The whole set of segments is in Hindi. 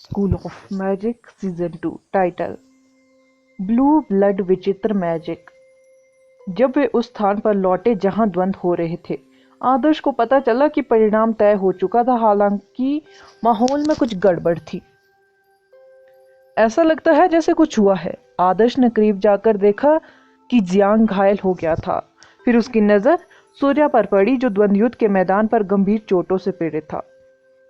School of magic season 2 title blue blood विचित्र मैजिक। जब वे उस स्थान पर लौटे जहां द्वंद्व हो रहे थे, आदर्श को पता चला कि परिणाम तय हो चुका था। हालांकि माहौल में कुछ गड़बड़ थी। ऐसा लगता है जैसे कुछ हुआ है। आदर्श ने करीब जाकर देखा कि जियांग घायल हो गया था। फिर उसकी नजर सूर्या पर पड़ी, जो द्वंद्व युद्ध के मैदान पर गंभीर चोटों से पीड़ित था।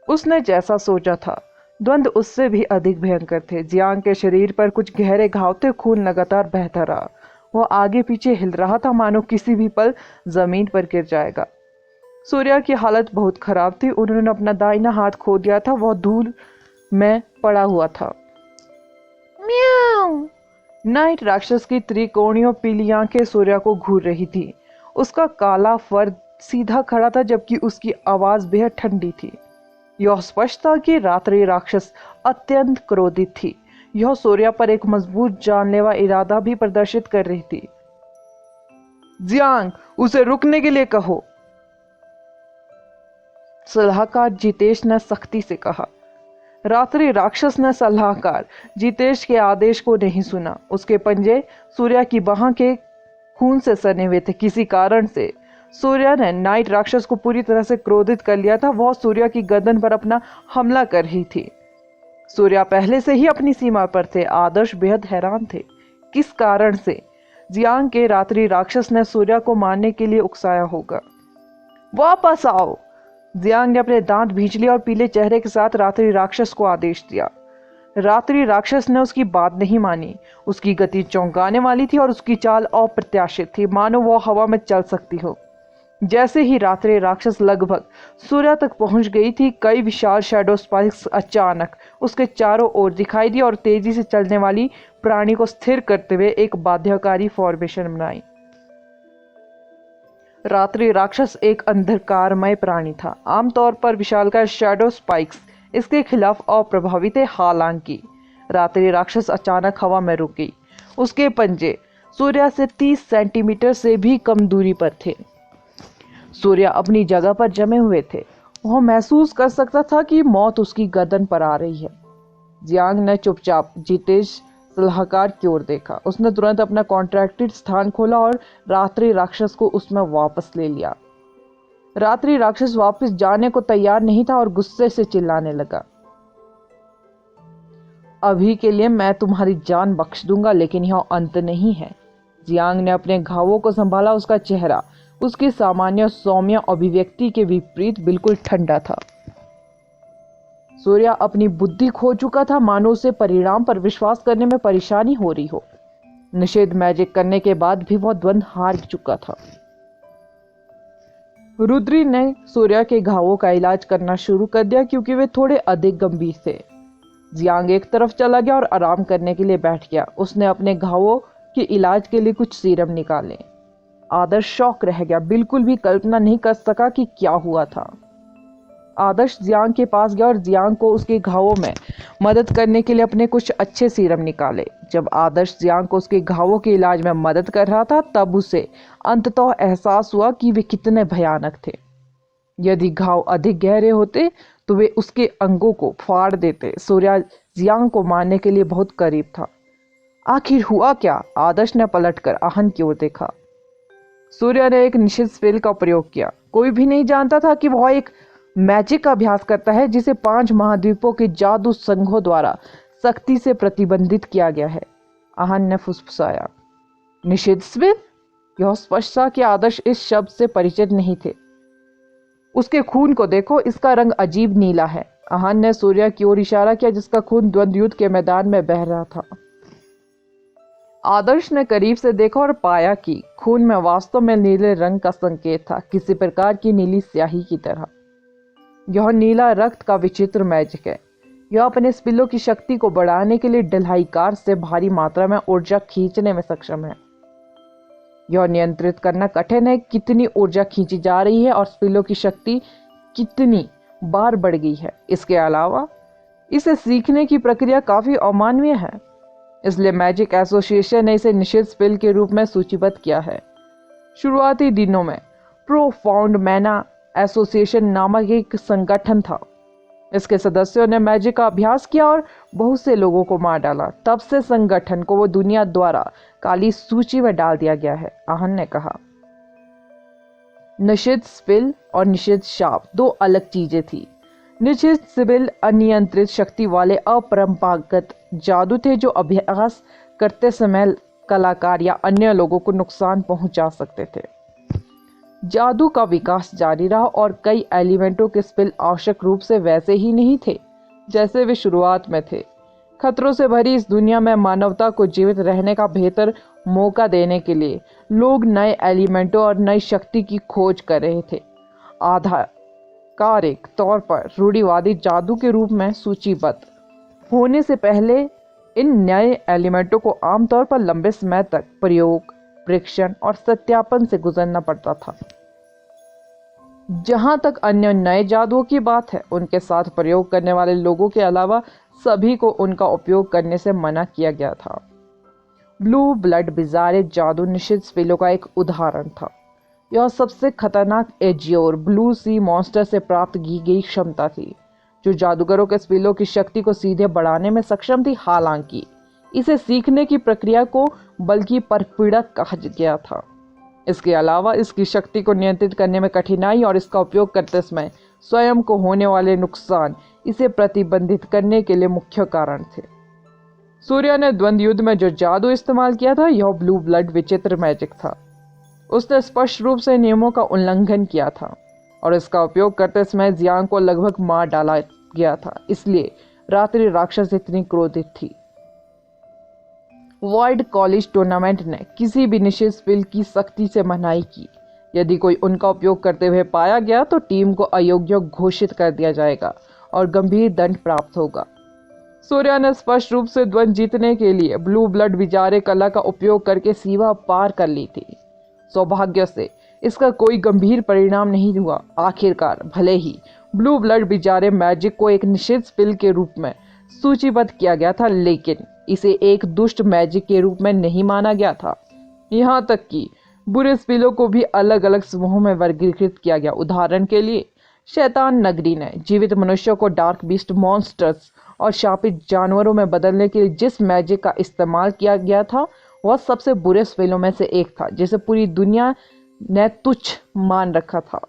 उसने जैसा सोचा था, द्वंद्व उससे भी अधिक भयंकर थे। जियांग के शरीर पर कुछ गहरे घाव थे, खून लगातार बहता रहा। वह आगे पीछे हिल रहा था, मानो किसी भी पल जमीन पर गिर जाएगा। सूर्या की हालत बहुत खराब थी। उन्होंने अपना दाहिना हाथ खो दिया था। वह धूल में पड़ा हुआ था। म्याऊ! नाइट राक्षस की त्रिकोणीय पीली आंखें सूर्या को घूर रही थी। उसका काला फर सीधा खड़ा था, जबकि उसकी आवाज बेहद ठंडी थी। यह स्पष्ट था कि रात्रि राक्षस अत्यंत क्रोधित थी। यह सूर्या पर एक मजबूत जानलेवा इरादा भी प्रदर्शित कर रही थी। जियांग, उसे रुकने के लिए कहो, सलाहकार जितेश ने सख्ती से कहा। रात्रि राक्षस ने सलाहकार जितेश के आदेश को नहीं सुना। उसके पंजे सूर्या की बाह के खून से सने हुए थे। किसी कारण से सूर्या ने नाइट राक्षस को पूरी तरह से क्रोधित कर लिया था। वह सूर्या की गर्दन पर अपना हमला कर रही थी। सूर्या पहले से ही अपनी सीमा पर थे। आदर्श बेहद हैरान थे, किस कारण से जियांग के रात्रि राक्षस ने सूर्या को मारने के लिए उकसाया होगा। वापस आओ! जियांग ने अपने दांत भींच लिए और पीले चेहरे के साथ रात्रि राक्षस को आदेश दिया। रात्रि राक्षस ने उसकी बात नहीं मानी। उसकी गति चौंकाने वाली थी और उसकी चाल अप्रत्याशित थी, मानो वो हवा में चल सकती हो। जैसे ही रात्रि राक्षस लगभग सूर्या तक पहुंच गई थी, कई विशाल शैडो स्पाइक्स अचानक उसके चारों ओर दिखाई दी और तेजी से चलने वाली प्राणी को स्थिर करते हुए एक बाध्यकारी फॉर्मेशन बनाई। रात्रि राक्षस एक अंधकारमय प्राणी था। आमतौर पर विशालकाय शैडो स्पाइक्स इसके खिलाफ अप्रभावी थे। हालांकि रात्रि राक्षस अचानक हवा में रुक गई। उसके पंजे सूर्या से 30 सेंटीमीटर से भी कम दूरी पर थे। सूर्या अपनी जगह पर जमे हुए थे। वह महसूस कर सकता था कि मौत उसकी गर्दन पर आ रही है। जियांग ने चुपचाप जितेश सलाहकार की ओर देखा। उसने तुरंत अपना कॉन्ट्रैक्टेड स्थान खोला और रात्रि राक्षस को उसमें वापस ले लिया। रात्रि राक्षस वापस जाने को तैयार नहीं था और गुस्से से चिल्लाने लगा। अभी के लिए मैं तुम्हारी जान बख्श दूंगा, लेकिन यह अंत नहीं है। जियांग ने अपने घावों को संभाला। उसका चेहरा उसकी सामान्य सौम्य अभिव्यक्ति के विपरीत बिल्कुल ठंडा था। सूर्या अपनी बुद्धि खो चुका था, मानो उसे परिणाम पर विश्वास करने में परेशानी हो रही हो। निषेध मैजिक करने के बाद भी वह द्वंद्व हार चुका था। रुद्री ने सूर्या के घावों का इलाज करना शुरू कर दिया, क्योंकि वे थोड़े अधिक गंभीर थे। जियांग एक तरफ चला गया और आराम करने के लिए बैठ गया। उसने अपने घावों के इलाज के लिए कुछ सीरम निकाले। आदर्श शॉक रह गया, बिल्कुल भी कल्पना नहीं कर सका कि क्या हुआ था। आदर्श जियांग के पास गया और जियांग को उसके घावों में मदद करने के लिए अपने कुछ अच्छे सीरम निकाले। जब आदर्श जियांग को उसके घावों के इलाज में मदद कर रहा था, तब उसे अंततः एहसास हुआ कि वे कितने भयानक थे। यदि घाव अधिक गहरे होते तो वे उसके अंगों को फाड़ देते। सूर्या जियांग को मारने के लिए बहुत करीब था। आखिर हुआ क्या? आदर्श ने पलटकर आहन की ओर देखा। सूर्या ने एक निश्चित स्पेल का प्रयोग किया। कोई भी नहीं जानता था कि वह एक मैजिक का अभ्यास करता है, जिसे 5 महाद्वीपों के जादू संघों द्वारा सख्ती से प्रतिबंधित किया गया है। आहन ने फुसफुसाया। निषेध स्पेल? यह स्पष्ट था कि आदर्श इस शब्द से परिचित नहीं थे। उसके खून को देखो, इसका रंग अजीब नीला है। आहन ने सूर्या की ओर इशारा किया, जिसका खून द्वंद्व युद्ध के मैदान में बह रहा था। आदर्श ने करीब से देखा और पाया कि खून में वास्तव में नीले रंग का संकेत था, किसी प्रकार की नीली स्याही की तरह। यह नीला रक्त का विचित्र मैजिक है। यह अपने स्पिलों की शक्ति को बढ़ाने के लिए डलहाईकार से भारी मात्रा में ऊर्जा खींचने में सक्षम है। यह नियंत्रित करना कठिन है कितनी ऊर्जा खींची जा रही है और स्पिलों की शक्ति कितनी बार बढ़ गई है। इसके अलावा इसे सीखने की प्रक्रिया काफी अमानवीय है, इसलिए मैजिक एसोसिएशन ने इसे निषिद्ध स्पेल के रूप में सूचीबद्ध किया है। शुरुआती दिनों में प्रोफाउंड मैना एसोसिएशन नामक एक संगठन था। इसके सदस्यों ने मैजिक का अभ्यास किया और बहुत से लोगों को मार डाला। तब से संगठन को वो दुनिया द्वारा काली सूची में डाल दिया गया है, आहन ने कहा। निषिद्ध स्पिल और निषिद्ध शाप दो अलग चीजें थी। निषिद्ध स्पिल अनियंत्रित शक्ति वाले अपरंपरागत जादू थे जो अभ्यास करते समय कलाकार या अन्य लोगों को नुकसान पहुंचा सकते थे। जादू का विकास जारी रहा और कई एलिमेंटों के स्पिल आवश्यक रूप से वैसे ही नहीं थे जैसे वे शुरुआत में थे। खतरों से भरी इस दुनिया में मानवता को जीवित रहने का बेहतर मौका देने के लिए लोग नए एलिमेंटों और नई शक्ति की खोज कर रहे थे। आधिकारिक तौर पर रूढ़िवादी जादू के रूप में सूचीबद्ध होने से पहले इन नए एलिमेंटों को आमतौर पर लंबे समय तक प्रयोग, परीक्षण और सत्यापन से गुजरना पड़ता था। जहां तक अन्य नए जादुओं की बात है, उनके साथ प्रयोग करने वाले लोगों के अलावा सभी को उनका उपयोग करने से मना किया गया था। ब्लू ब्लड बिजारे जादू निषिद्ध स्पिलों का एक उदाहरण था। यह सबसे खतरनाक एजियोर ब्लू सी मॉन्स्टर से प्राप्त की गई क्षमता थी जो जादूगरों के स्पिलों की शक्ति को सीधे बढ़ाने में सक्षम थी। हालांकि इसे सीखने की प्रक्रिया को बल्कि परपीड़क कहा गया था। इसके अलावा इसकी शक्ति को नियंत्रित करने में कठिनाई और इसका उपयोग करते समय स्वयं को होने वाले नुकसान इसे प्रतिबंधित करने के लिए मुख्य कारण थे। सूर्या ने द्वंद्व युद्ध में जो जादू इस्तेमाल किया था यह ब्लू ब्लड विचित्र मैजिक था। उसने स्पष्ट रूप से नियमों का उल्लंघन किया था और इसका उपयोग करते समय जियांग को लगभग मार डाला गया था। इसलिए रात्रि राक्षस इतनी क्रोधित थी। वर्ल्ड कॉलेज टूर्नामेंट ने किसी भी निषिद्ध स्पिल की सख्ती से मनाही की। यदि कोई उनका उपयोग करते हुए पाया गया तो टीम को अयोग्य घोषित कर दिया जाएगा और गंभीर दंड प्राप्त होगा। सूर्या ने स्पष्ट रूप से द्वंद्व जीतने के लिए ब्लू ब्लड विजारे कला का उपयोग करके सीमा पार कर ली थी। सौभाग्य से इसका कोई गंभीर परिणाम नहीं हुआ। आखिरकार भले ही ब्लू ब्लड विजारे मैजिक को एक निषिद्ध स्पिल के रूप में सूचीबद्ध किया गया था, लेकिन इसे एक दुष्ट मैजिक के रूप में नहीं माना गया था। यहाँ तक कि बुरे स्पिलों को भी अलग अलग समूहों में वर्गीकृत किया गया। उदाहरण के लिए शैतान नगरी ने जीवित मनुष्यों को डार्क बीस्ट मॉन्स्टर्स और शापित जानवरों में बदलने के लिए जिस मैजिक का इस्तेमाल किया गया था वह सबसे बुरे स्पिलों में से एक था जिसे पूरी दुनिया ने तुच्छ मान रखा था।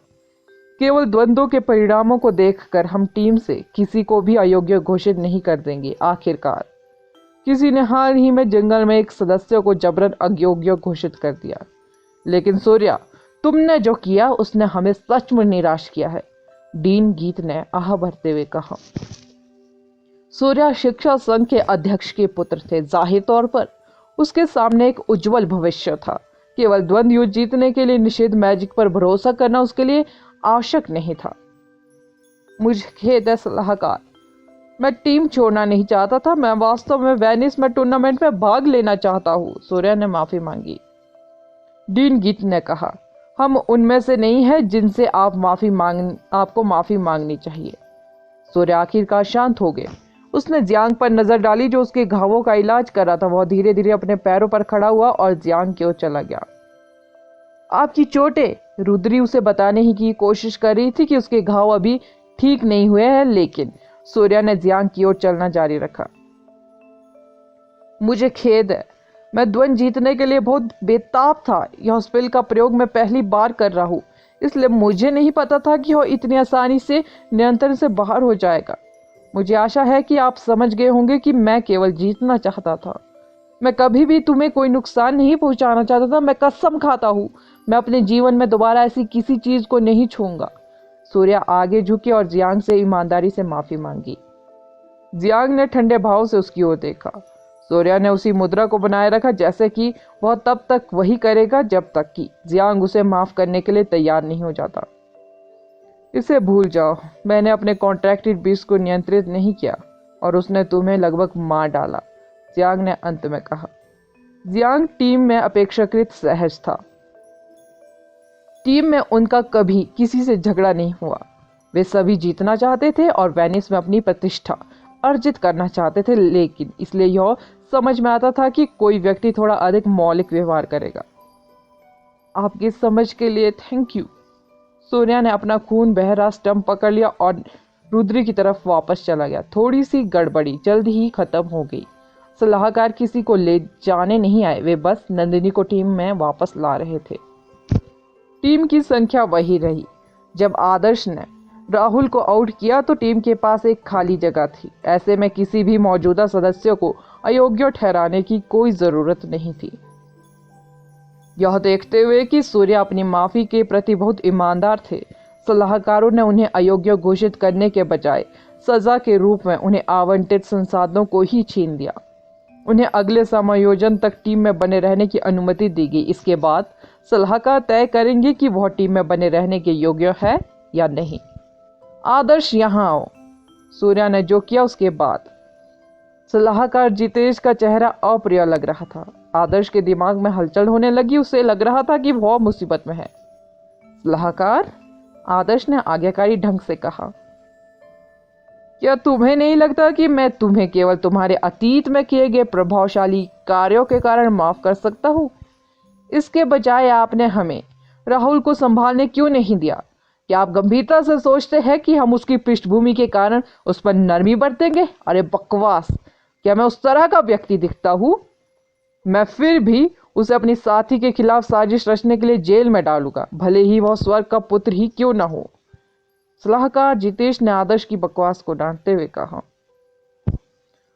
केवल द्वंद्वों के परिणामों को देखकर हम टीम से किसी को भी अयोग्य घोषित नहीं कर देंगे। आखिरकार किसी ने हाल ही में जंगल में एक सदस्य को जबरन अयोग्य घोषित कर दिया, लेकिन सूर्या तुमने जो किया उसने हमें सचमुच निराश किया है, डीन गीत ने आह भरते हुए कहा। सूर्या शिक्षा संघ के अध्यक्ष के पुत्र थे। जाहिर तौर पर उसके सामने एक उज्जवल भविष्य था। केवल द्वंद्व युद्ध जीतने के लिए निषिद्ध मैजिक पर भरोसा करना उसके लिए आवश्यक नहीं था। मुझे खेद है सलाहकार, मैं टीम छोड़ना नहीं चाहता था। मैं वास्तव में वेनिस में टूर्नामेंट में भाग लेना चाहता हूँ। सूर्या ने माफी मांगी। डीन गीत ने कहा, हम उनमें से नहीं है जिनसे आपको माफी मांगनी चाहिए। सूर्या आखिरकार शांत हो गए। उसने जियांग पर नजर डाली जो उसके घावों का इलाज कर रहा था। वह धीरे धीरे अपने पैरों पर खड़ा हुआ और जियांग की ओर चला गया। आपकी चोटें, रुद्री उसे बताने ही की कोशिश कर रही थी कि उसके घाव अभी ठीक नहीं हुए हैं, लेकिन सूर्या ने जियांग की ओर चलना जारी रखा। मुझे खेद है, मैं द्वंद्व जीतने के लिए बहुत बेताब था। यह स्पेल का प्रयोग मैं पहली बार कर रहा हूँ, इसलिए मुझे नहीं पता था कि यह इतनी आसानी से नियंत्रण से बाहर हो जाएगा। मुझे आशा है कि आप समझ गए होंगे कि मैं केवल जीतना चाहता था। मैं कभी भी तुम्हें कोई नुकसान नहीं पहुंचाना चाहता था। मैं कसम खाता हूँ, मैं अपने जीवन में दोबारा ऐसी किसी चीज को नहीं छूंगा। सूर्या आगे झुके और जियांग से ईमानदारी से माफी मांगी। जियांग ने ठंडे भाव से उसकी ओर देखा। सूर्या ने उसी मुद्रा को बनाए रखा जैसे कि वह तब तक वही करेगा जब तक कि जियांग उसे माफ करने के लिए तैयार नहीं हो जाता। इसे भूल जाओ, मैंने अपने कॉन्ट्रैक्टेड बीस्ट को नियंत्रित नहीं किया और उसने तुम्हें लगभग मार डाला, जियांग ने अंत में कहा। जियांग टीम में अपेक्षाकृत सहज था। टीम में उनका कभी किसी से झगड़ा नहीं हुआ। वे सभी जीतना चाहते थे और वेनिस में अपनी प्रतिष्ठा अर्जित करना चाहते थे, लेकिन इसलिए यह समझ में आता था कि कोई व्यक्ति थोड़ा अधिक मौलिक व्यवहार करेगा। आपकी समझ के लिए थैंक यू। सूर्या ने अपना खून बह रहा स्टंप पकड़ लिया और रुद्री की तरफ वापस चला गया। थोड़ी सी गड़बड़ी जल्द ही खत्म हो गई। सलाहकार किसी को ले जाने नहीं आए, वे बस नंदिनी को टीम में वापस ला रहे थे। टीम की संख्या वही रही। जब आदर्श ने राहुल को आउट किया तो टीम के पास एक खाली जगह थी। ऐसे में किसी भी मौजूदा सदस्य को अयोग्य ठहराने की कोई जरूरत नहीं थी। यह देखते हुए कि सूर्य अपनी माफी के प्रति बहुत ईमानदार थे, सलाहकारों ने उन्हें अयोग्य घोषित करने के बजाय सजा के रूप में उन्हें आवंटित संसाधनों को ही छीन लिया। उन्हें अगले समायोजन तक टीम में बने रहने की अनुमति दी गई। इसके बाद सलाहकार तय करेंगे कि वह टीम में बने रहने के योग्य है या नहीं। आदर्श यहाँ आओ। सूर्या ने जो किया उसके बाद सलाहकार जितेश का चेहरा अप्रिय लग रहा था। आदर्श के दिमाग में हलचल होने लगी। उसे लग रहा था कि वह मुसीबत में है। सलाहकार, आदर्श ने आज्ञाकारी ढंग से कहा, क्या तुम्हें नहीं लगता कि मैं तुम्हें केवल तुम्हारे अतीत में किए गए प्रभावशाली कार्यों के कारण माफ कर सकता हूँ? इसके बजाय आपने हमें राहुल को संभालने क्यों नहीं दिया? क्या आप गंभीरता से सोचते हैं कि हम उसकी पृष्ठभूमि के कारण उस पर नरमी बरतेंगे? अरे बकवास! क्या मैं उस तरह का व्यक्ति दिखता हूँ? मैं फिर भी उसे अपनी साथी के खिलाफ साजिश रचने के लिए जेल में डालूंगा, भले ही वह स्वर्ग का पुत्र ही क्यों ना हो। सलाहकार जितेश ने आदर्श की बकवास को डांटते हुए कहा।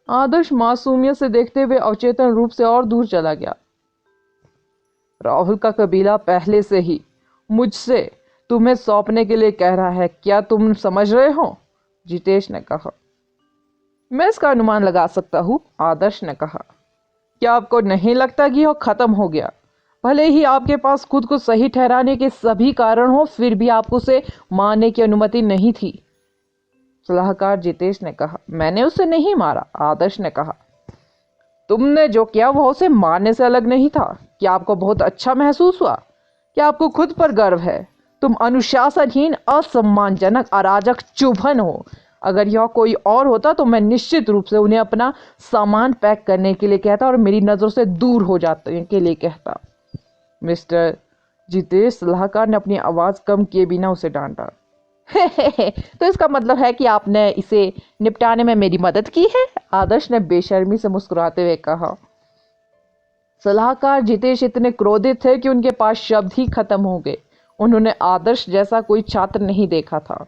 आदर्श मासूमियत से देखते हुए अवचेतन रूप से और दूर चला गया। राहुल का कबीला पहले से ही मुझसे तुम्हें सौंपने के लिए कह रहा है, क्या तुम समझ रहे हो? जितेश ने कहा। मैं इसका अनुमान लगा सकता हूँ, आदर्श ने कहा। क्या आपको नहीं लगता कि यह खत्म हो गया? भले ही आपके पास खुद को सही ठहराने के सभी कारण हो, फिर भी आपको उसे मारने की अनुमति नहीं थी। सलाहकार जितेश ने कहा। मैंने उसे नहीं मारा, आदर्श ने कहा। तुमने जो किया वह उसे मारने से अलग नहीं था। क्या आपको बहुत अच्छा महसूस हुआ? क्या आपको खुद पर गर्व है? तुम अनुशासनहीन, असम्मानजनक, अराजक चुभन हो। अगर यह कोई और होता तो मैं निश्चित रूप से उन्हें अपना सामान पैक करने के लिए कहता और मेरी नजरों से दूर हो जाने के लिए कहता। मिस्टर जितेश, सलाहकार ने अपनी आवाज कम किए बिना उसे डांटा। तो इसका मतलब है कि आपने इसे निपटाने में मेरी मदद की है? आदर्श ने बेशर्मी से मुस्कुराते हुए कहा। सलाहकार जितेश इतने क्रोधित थे कि उनके पास शब्द ही खत्म हो गए। उन्होंने आदर्श जैसा कोई छात्र नहीं देखा था।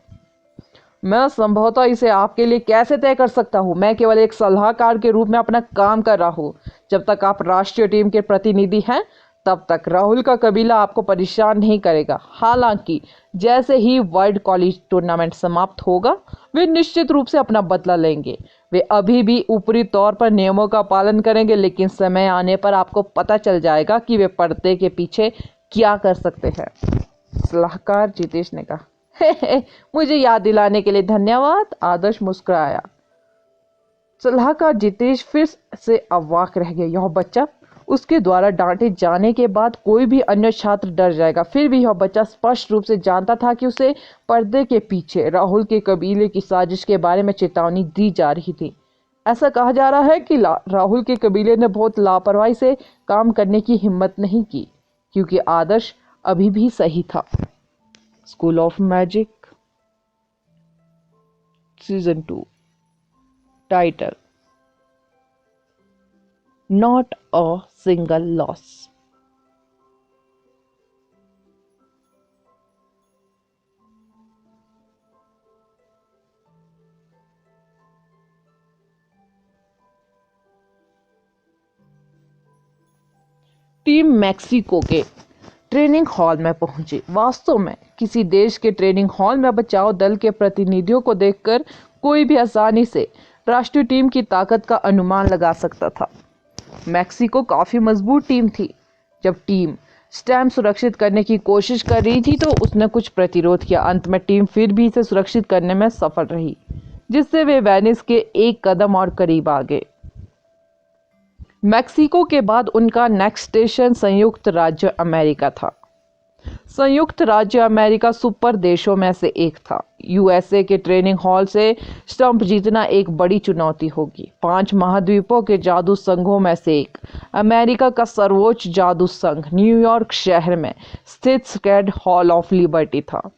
मैं संभवतः इसे आपके लिए कैसे तय कर सकता हूँ? मैं केवल एक सलाहकार के रूप में अपना काम कर रहा हूँ। जब तक आप राष्ट्रीय टीम के प्रतिनिधि हैं तब तक राहुल का कबीला आपको परेशान नहीं करेगा। हालांकि जैसे ही वर्ल्ड कॉलेज टूर्नामेंट समाप्त होगा वे निश्चित रूप से अपना बदला लेंगे। वे अभी भी ऊपरी तौर पर नियमों का पालन करेंगे, लेकिन समय आने पर आपको पता चल जाएगा कि वे पर्दे के पीछे क्या कर सकते हैं। सलाहकार जितेश ने कहा। मुझे याद दिलाने के लिए धन्यवाद, आदर्श मुस्कुराया। सलाहकार जितेश फिर से अवाक रह गया। यह बच्चा, उसके द्वारा डांटे जाने के बाद कोई भी अन्य छात्र डर जाएगा। फिर भी यह बच्चा स्पष्ट रूप से जानता था कि उसे पर्दे के पीछे राहुल के कबीले की साजिश के बारे में चेतावनी दी जा रही थी। ऐसा कहा जा रहा है कि राहुल के कबीले ने बहुत लापरवाही से काम करने की हिम्मत नहीं की, क्योंकि आदर्श अभी भी सही था। School of magic season 2, title not a single loss. Team Mexico के ट्रेनिंग हॉल में पहुंची। वास्तव में किसी देश के ट्रेनिंग हॉल में बचाव दल के प्रतिनिधियों को देखकर कोई भी आसानी से राष्ट्रीय टीम की ताकत का अनुमान लगा सकता था। मैक्सिको काफी मजबूत टीम थी। जब टीम स्टैम्प सुरक्षित करने की कोशिश कर रही थी तो उसने कुछ प्रतिरोध किया। अंत में टीम फिर भी इसे सुरक्षित करने में सफल रही, जिससे वे वेनिस के एक कदम और करीब आ गए। मैक्सिको के बाद उनका नेक्स्ट स्टेशन संयुक्त राज्य अमेरिका था। संयुक्त राज्य अमेरिका सुपर देशों में से एक था। यूएसए के ट्रेनिंग हॉल से स्टंप जीतना एक बड़ी चुनौती होगी। 5 महाद्वीपों के जादू संघों में से एक, अमेरिका का सर्वोच्च जादू संघ न्यूयॉर्क शहर में स्थित स्कैड हॉल ऑफ लिबर्टी था।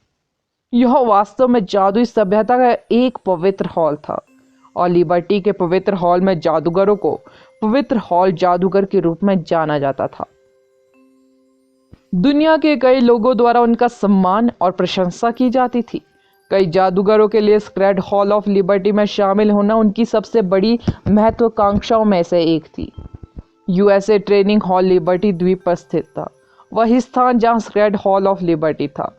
यह वास्तव में जादुई सभ्यता का एक पवित्र हॉल था और लिबर्टी के पवित्र हॉल में जादूगरों को पवित्र हॉल जादूगर के रूप में जाना जाता था। दुनिया के कई लोगों द्वारा उनका सम्मान और प्रशंसा की जाती थी। कई जादूगरों के लिए स्क्रेड हॉल ऑफ लिबर्टी में शामिल होना उनकी सबसे बड़ी महत्वाकांक्षाओं में से एक थी। यूएसए ट्रेनिंग हॉल लिबर्टी द्वीप पर स्थित था, वही स्थान जहां स्क्रेड हॉल ऑफ लिबर्टी था।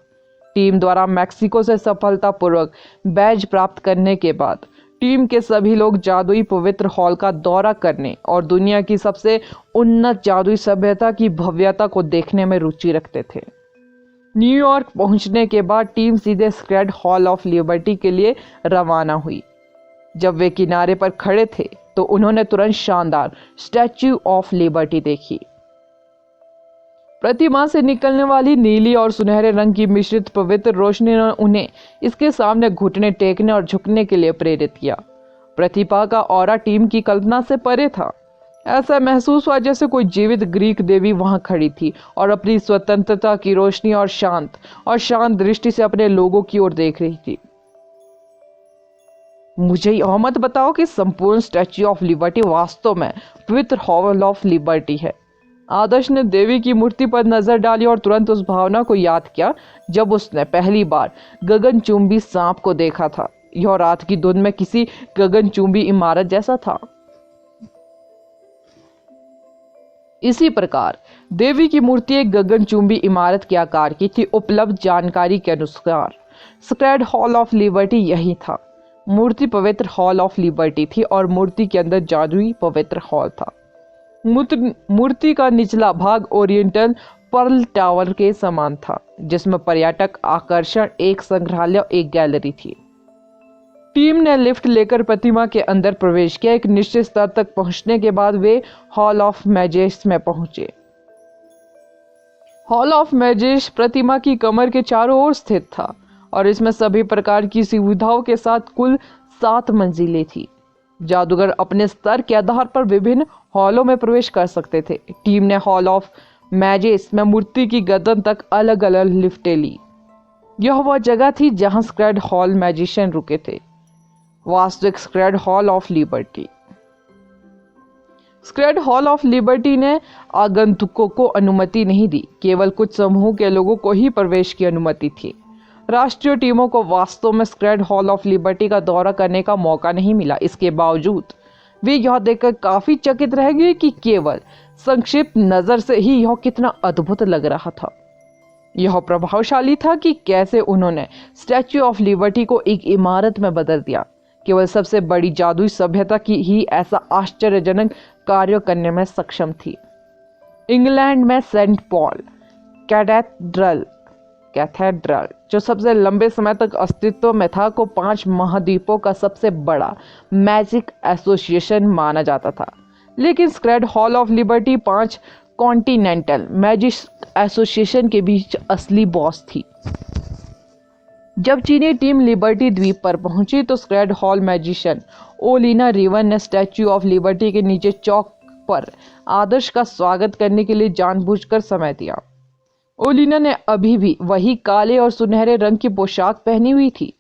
टीम द्वारा मैक्सिको से सफलतापूर्वक बैज प्राप्त करने के बाद टीम के सभी लोग जादुई पवित्र हॉल का दौरा करने और दुनिया की सबसे उन्नत जादुई सभ्यता की भव्यता को देखने में रुचि रखते थे। न्यूयॉर्क पहुंचने के बाद टीम सीधे स्क्रेड हॉल ऑफ लिबर्टी के लिए रवाना हुई। जब वे किनारे पर खड़े थे तो उन्होंने तुरंत शानदार स्टैच्यू ऑफ लिबर्टी देखी। प्रतिमा से निकलने वाली नीली और सुनहरे रंग की मिश्रित पवित्र रोशनी ने उन्हें इसके सामने घुटने टेकने और झुकने के लिए प्रेरित किया। प्रतिमा का ऑरा टीम की कल्पना से परे था। ऐसा महसूस हुआ जैसे कोई जीवित ग्रीक देवी वहां खड़ी थी और अपनी स्वतंत्रता की रोशनी और शांत दृष्टि से अपने लोगों की ओर देख रही थी। मुझे यह मत बताओ कि संपूर्ण स्टैच्यू ऑफ लिबर्टी वास्तव में पवित्र हॉल ऑफ लिबर्टी है। आदर्श ने देवी की मूर्ति पर नजर डाली और तुरंत उस भावना को याद किया जब उसने पहली बार गगनचुंबी सांप को देखा था। यह रात की धुंध में किसी गगनचुंबी इमारत जैसा था। इसी प्रकार देवी की मूर्ति एक गगनचुंबी इमारत के आकार की थी। उपलब्ध जानकारी के अनुसार स्क्रेड हॉल ऑफ लिबर्टी यही था। मूर्ति पवित्र हॉल ऑफ लिबर्टी थी और मूर्ति के अंदर जादुई पवित्र हॉल था। मूर्ति का निचला भाग ओरिएंटल पर्ल टावर के समान था, जिसमें पर्यटक आकर्षण, एक संग्रहालय और एक गैलरी थी। टीम ने लिफ्ट लेकर प्रतिमा के अंदर प्रवेश किया। एक निश्चित स्तर तक पहुंचने के बाद वे हॉल ऑफ मैजेस में पहुंचे। हॉल ऑफ मैजेस प्रतिमा की कमर के चारों ओर स्थित था और इसमें सभी प्रकार की सुविधाओं के साथ कुल 7 मंजिलें थी। जादूगर अपने स्तर के आधार पर विभिन्न हॉलों में प्रवेश कर सकते थे। टीम ने हॉल ऑफ मैजेस में मूर्ति की गर्दन तक अलग अलग लिफ्टें ली। यह वह जगह थी जहां स्क्रेड हॉल मैजिशियन रुके थे। वास्तविक Sacred Hall of Liberty. Sacred Hall of Liberty ने आगंतुकों को अनुमति नहीं दी, केवल कुछ समूह के लोगों को ही प्रवेश की अनुमति थी। राष्ट्रीय टीमों को वास्तव में स्क्रेड हॉल ऑफ लिबर्टी का दौरा करने का मौका नहीं मिला। इसके बावजूद वे यह देखकर काफी चकित रह गए कि केवल संक्षिप्त नजर से ही यह कितना अद्भुत लग रहा था। यह प्रभावशाली था कि कैसे उन्होंने स्टैच्यू ऑफ लिबर्टी को एक इमारत में बदल दिया। केवल सबसे बड़ी जादुई सभ्यता की ही ऐसा आश्चर्यजनक कार्य करने में सक्षम थी। इंग्लैंड में सेंट पॉल कैथेड्रल जो सबसे लंबे समय तक अस्तित्व में था, को 5 महाद्वीपों का सबसे बड़ा मैजिक एसोसिएशन माना जाता था। लेकिन Sacred Hall of Liberty 5 Continental Magic Association के बीच असली बॉस थी। जब चीनी टीम लिबर्टी द्वीप पर पहुंची तो स्क्रेड हॉल मैजिशियन ओलिना रिवन ने स्टैच्यू ऑफ लिबर्टी के नीचे चौक पर आदर्श का स्वागत करने के लिए जानबूझकर समय दिया। ओलिना ने अभी भी वही काले और सुनहरे रंग की पोशाक पहनी हुई थी,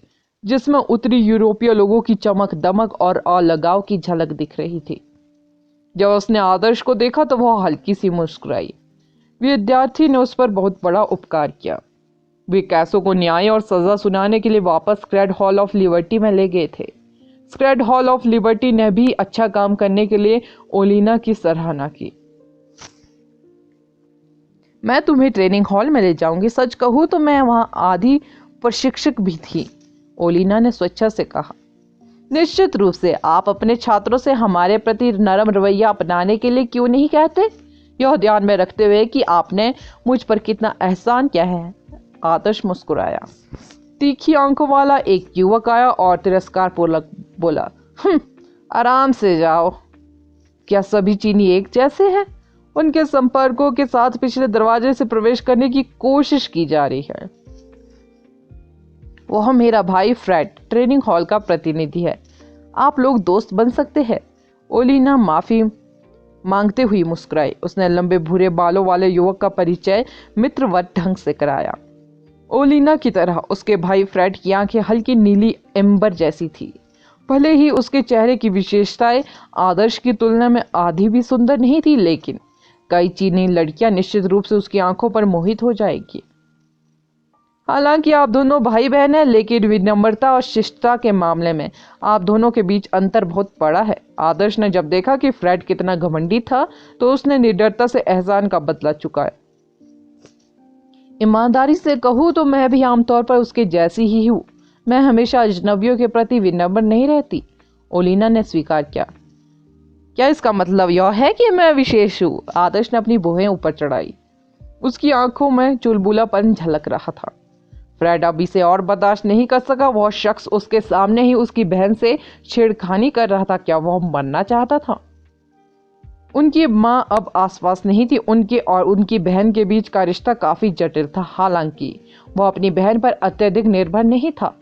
जिसमें उत्तरी यूरोपीय लोगों की चमक दमक और अलगाव की झलक दिख रही थी। जब उसने आदर्श को देखा तो वह हल्की सी मुस्कुराई। विद्यार्थी ने उस पर बहुत बड़ा उपकार किया। वे कैसो को न्याय और सजा सुनाने के लिए वापस स्क्रेड हॉल ऑफ लिबर्टी में ले गए थे। स्क्रेड हॉल ऑफ लिबर्टी ने भी अच्छा काम करने के लिए ओलिना की सराहना की। मैं तुम्हें ट्रेनिंग हॉल में ले जाऊंगी। सच कहूं तो मैं वहां आधी प्रशिक्षक भी थी, ओलिना ने स्वेच्छा से कहा। निश्चित रूप से आप अपने छात्रों से हमारे प्रति नरम रवैया अपनाने के लिए क्यों नहीं कहते, यह ध्यान में रखते हुए कि आपने मुझ पर कितना एहसान किया है। आदर्श मुस्कुराया। तीखी आंखों वाला एक युवक आया और तिरस्कारपूर्वक बोला, आराम से जाओ। क्या सभी चीनी एक जैसे हैं? उनके संपर्कों के साथ पिछले दरवाजे से प्रवेश करने की कोशिश की जा रही है। वह मेरा भाई फ्रेड ट्रेनिंग हॉल का प्रतिनिधि है। आप लोग दोस्त बन सकते हैं। ओलिना माफी मांगते हुई मुस्कुराई। उसने लंबे भूरे बालों वाले युवक का परिचय मित्रवत ढंग से कराया। ओलिना की तरह उसके भाई फ्रेड की आंखें हल्की नीली एम्बर जैसी थी। भले ही उसके चेहरे की विशेषताएं आदर्श की तुलना में आधी भी सुंदर नहीं थी, लेकिन कई चीनी लड़कियां निश्चित रूप से उसकी आंखों पर मोहित हो जाएगी। हालांकि आप दोनों भाई बहन हैं, लेकिन विनम्रता और शिष्टता के मामले में आप दोनों के बीच अंतर बहुत बड़ा है। आदर्श ने जब देखा कि फ्रेड कितना घमंडी था, तो उसने निडरता से एहसान का बदला चुकाया। ईमानदारी से कहूँ तो मैं भी आमतौर पर उसके जैसी ही हूँ। मैं हमेशा अजनबियों के प्रति विनम्र नहीं रहती, ओलिना ने स्वीकार किया। क्या इसका मतलब यह है कि मैं विशेष हूँ? आदर्श ने अपनी भुहें ऊपर चढ़ाई। उसकी आंखों में चुलबुलापन झलक रहा था। फ्रेड अब इसे और बर्दाश्त नहीं कर सका। वह शख्स उसके सामने ही उसकी बहन से छेड़खानी कर रहा था। क्या वह मरना चाहता था? उनकी मां अब आसपास नहीं थी। उनके और उनकी बहन के बीच का रिश्ता काफी जटिल था। हालांकि वह अपनी बहन पर अत्यधिक निर्भर नहीं था,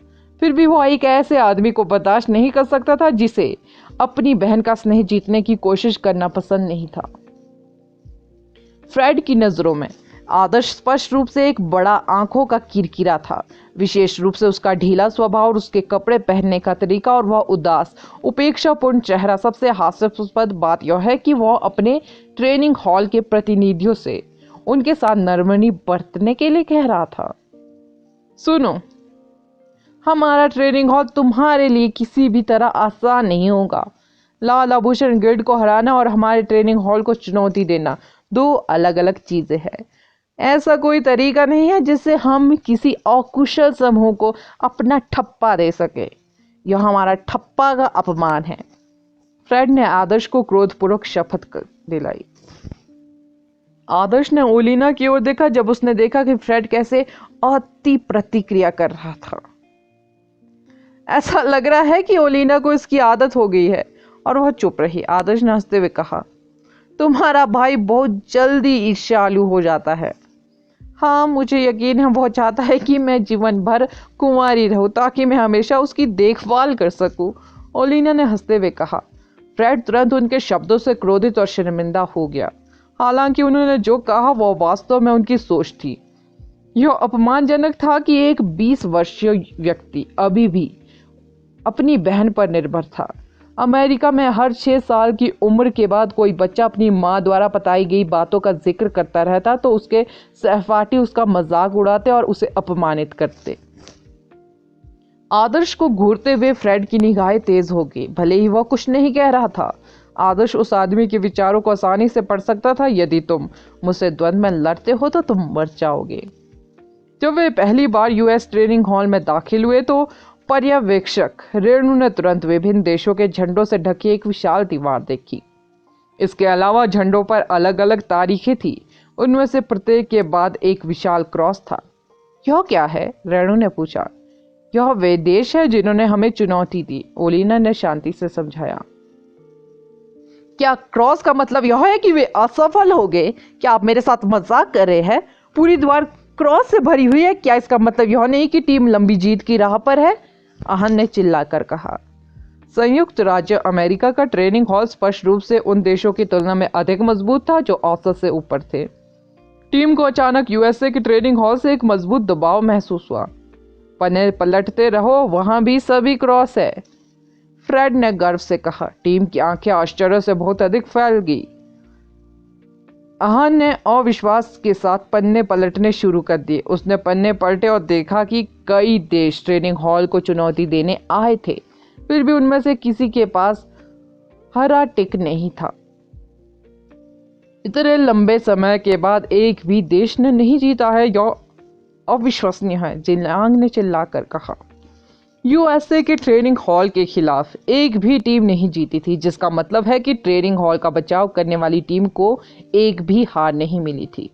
फिर भी वह एक ऐसे आदमी को बर्दाश्त नहीं कर सकता था जिसे अपनी बहन का स्नेह जीतने की कोशिश करना पसंद नहीं था। फ्रेड की नजरों में आदर्श स्पष्ट रूप से एक बड़ा आंखों का किरकिरा था, विशेष रूप से उसका ढीला स्वभाव और उसके कपड़े पहनने का तरीका और वह उदास उपेक्षापूर्ण चेहरा। सबसे हास्यास्पद बात यह है कि वह अपने ट्रेनिंग हॉल के प्रतिनिधियों से उनके साथ नरमनी बरतने के लिए कह रहा था। सुनो, हमारा ट्रेनिंग हॉल तुम्हारे लिए किसी भी तरह आसान नहीं होगा। लाल आभूषण गिल्ड को हराना और हमारे ट्रेनिंग हॉल को चुनौती देना दो अलग अलग चीजें हैं। ऐसा कोई तरीका नहीं है जिससे हम किसी अकुशल समूह को अपना ठप्पा दे सके। यह हमारा ठप्पा का अपमान है। फ्रेड ने आदर्श को क्रोधपूर्वक शपथ दिलाई। आदर्श ने ओलिना की ओर देखा जब उसने देखा कि फ्रेड कैसे अति प्रतिक्रिया कर रहा था। ऐसा लग रहा है कि ओलिना को इसकी आदत हो गई है, और वह चुप रही। आदर्श ने हंसते हुए कहा, तुम्हारा भाई बहुत जल्दी ईर्ष्यालु हो जाता है। हाँ, मुझे यकीन है वह चाहता है कि मैं जीवन भर कुंवारी रहूं ताकि मैं हमेशा उसकी देखभाल कर सकूं, ओलिना ने हंसते हुए कहा। फ्रेड तुरंत उनके शब्दों से क्रोधित और शर्मिंदा हो गया। हालांकि उन्होंने जो कहा वह वास्तव में उनकी सोच थी। यह अपमानजनक था कि एक 20 वर्षीय व्यक्ति अभी भी अपनी बहन पर निर्भर था। अमेरिका में हर 6 साल की उम्र के बाद कोई बच्चा अपनी मां द्वारा बताई गई बातों का जिक्र करता रहता तो उसके सहपाठी उसका मजाक उड़ाते और उसे अपमानित करते। आदर्श को घूरते हुए फ्रेड की निगाहें तेज हो गई। भले ही वह कुछ नहीं कह रहा था, आदर्श उस आदमी के विचारों को आसानी से पढ़ सकता था। यदि तुम मुझसे द्वंद्व में लड़ते हो तो तुम मर जाओगे। जब वे पहली बार यूएस ट्रेनिंग हॉल में दाखिल हुए तो पर्यवेक्षक रेणु ने तुरंत विभिन्न देशों के झंडों से ढकी एक विशाल दीवार देखी। इसके अलावा झंडों पर अलग अलग तारीखें थी। उनमें से प्रत्येक के बाद एक विशाल क्रॉस था। यह क्या है? रेणु ने पूछा। यह वे देश है जिन्होंने हमें चुनौती दी, ओलिना ने शांति से समझाया। क्या क्रॉस का मतलब यह है कि वे असफल हो गए? क्या आप मेरे साथ मजाक कर रहे हैं? पूरी दीवार क्रॉस से भरी हुई है। क्या इसका मतलब यह नहीं कि टीम लंबी जीत की राह पर है? आहन ने चिल्लाकर कहा। संयुक्त राज्य अमेरिका का ट्रेनिंग हॉल स्पष्ट रूप से उन देशों की तुलना में अधिक मजबूत था जो औसत से ऊपर थे। टीम को अचानक यूएसए के ट्रेनिंग हॉल से एक मजबूत दबाव महसूस हुआ। पन्ने पलटते रहो, वहां भी सभी क्रॉस है, फ्रेड ने गर्व से कहा। टीम की आंखें आश्चर्य से बहुत अधिक फैल गई। आहन ने अविश्वास के साथ पन्ने पलटने शुरू कर दिए। उसने पन्ने पलटे और देखा कि कई देश ट्रेनिंग हॉल को चुनौती देने आए थे, फिर भी उनमें से किसी के पास हरा टिक नहीं था। इतने लंबे समय के बाद एक भी देश ने नहीं जीता है, यह अविश्वसनीय है, जिलांग ने चिल्लाकर कहा। यूएसए के ट्रेनिंग हॉल के खिलाफ एक भी टीम नहीं जीती थी, जिसका मतलब है कि ट्रेनिंग हॉल का बचाव करने वाली टीम को एक भी हार नहीं मिली थी।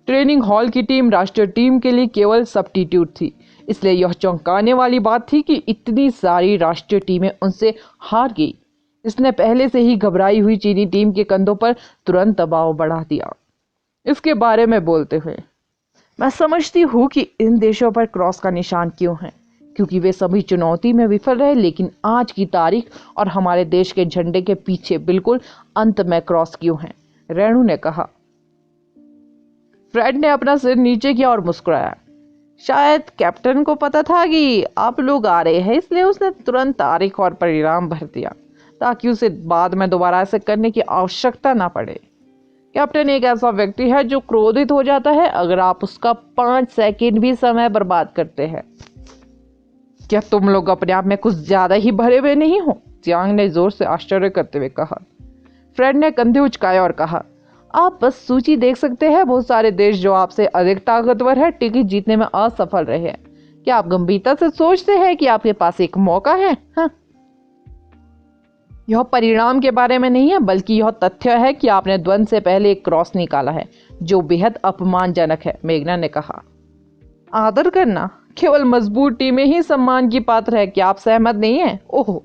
ट्रेनिंग हॉल की टीम राष्ट्रीय टीम के लिए केवल सब्स्टिट्यूट थी, इसलिए यह चौंकाने वाली बात थी कि इतनी सारी राष्ट्रीय टीमें उनसे हार गई। इसने पहले से ही घबराई हुई चीनी टीम के कंधों पर तुरंत दबाव बढ़ा दिया। इसके बारे में बोलते हुए, मैं समझती हूँ कि इन देशों पर क्रॉस का निशान क्यों है, क्योंकि वे सभी चुनौती में विफल रहे। लेकिन आज की तारीख और हमारे देश के झंडे के पीछे बिल्कुल अंत में क्रॉस क्यों है? रेणु ने कहा। फ्रेड ने अपना सिर नीचे किया और मुस्कुराया। शायद कैप्टन को पता था कि आप लोग आ रहे हैं, इसलिए उसने तुरंत तारीख और परिणाम भर दिया ताकि उसे बाद में दोबारा ऐसे करने की आवश्यकता ना पड़े। कैप्टन एक ऐसा व्यक्ति है जो क्रोधित हो जाता है अगर आप उसका 5 सेकंड भी समय बर्बाद करते हैं। क्या तुम लोग अपने आप में कुछ ज्यादा ही भरे हुए नहीं हो? जियांग ने जोर से आश्चर्य करते हुए कहा। फ्रेड ने कंधे उचकाए और कहा, आप बस सूची देख सकते हैं, बहुत सारे देश जो आपसे अधिक ताकतवर है टिकट जीतने में असफल रहे हैं। क्या आप गंभीरता से सोचते हैं कि आपके पास एक मौका है? हाँ? यह परिणाम के बारे में नहीं है, बल्कि यह तथ्य है कि आपने द्वंद्व से पहले एक क्रॉस निकाला है जो बेहद अपमानजनक है, मेघना ने कहा। आदर करना केवल मजबूत टीमें ही सम्मान की पात्र है। क्या आप सहमत नहीं है? ओह,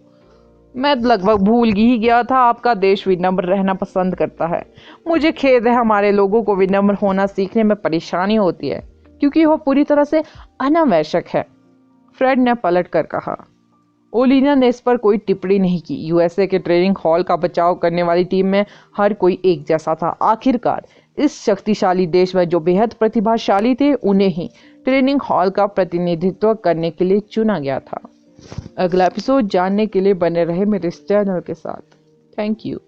मैं लगभग भूल ही गया था, आपका देश विनम्र रहना पसंद करता है। मुझे खेद है, हमारे लोगों को विनम्र होना सीखने में परेशानी होती है क्योंकि वह पूरी तरह से अनावश्यक है, फ्रेड ने पलट कर कहा। ओलिना ने इस पर कोई टिप्पणी नहीं की। यूएसए के ट्रेनिंग हॉल का बचाव करने वाली टीम में हर कोई एक जैसा था। आखिरकार इस शक्तिशाली देश में जो बेहद प्रतिभाशाली थे उन्हें ही ट्रेनिंग हॉल का प्रतिनिधित्व करने के लिए चुना गया था। अगला एपिसोड जानने के लिए बने रहे मेरे इस चैनल के साथ। Thank you.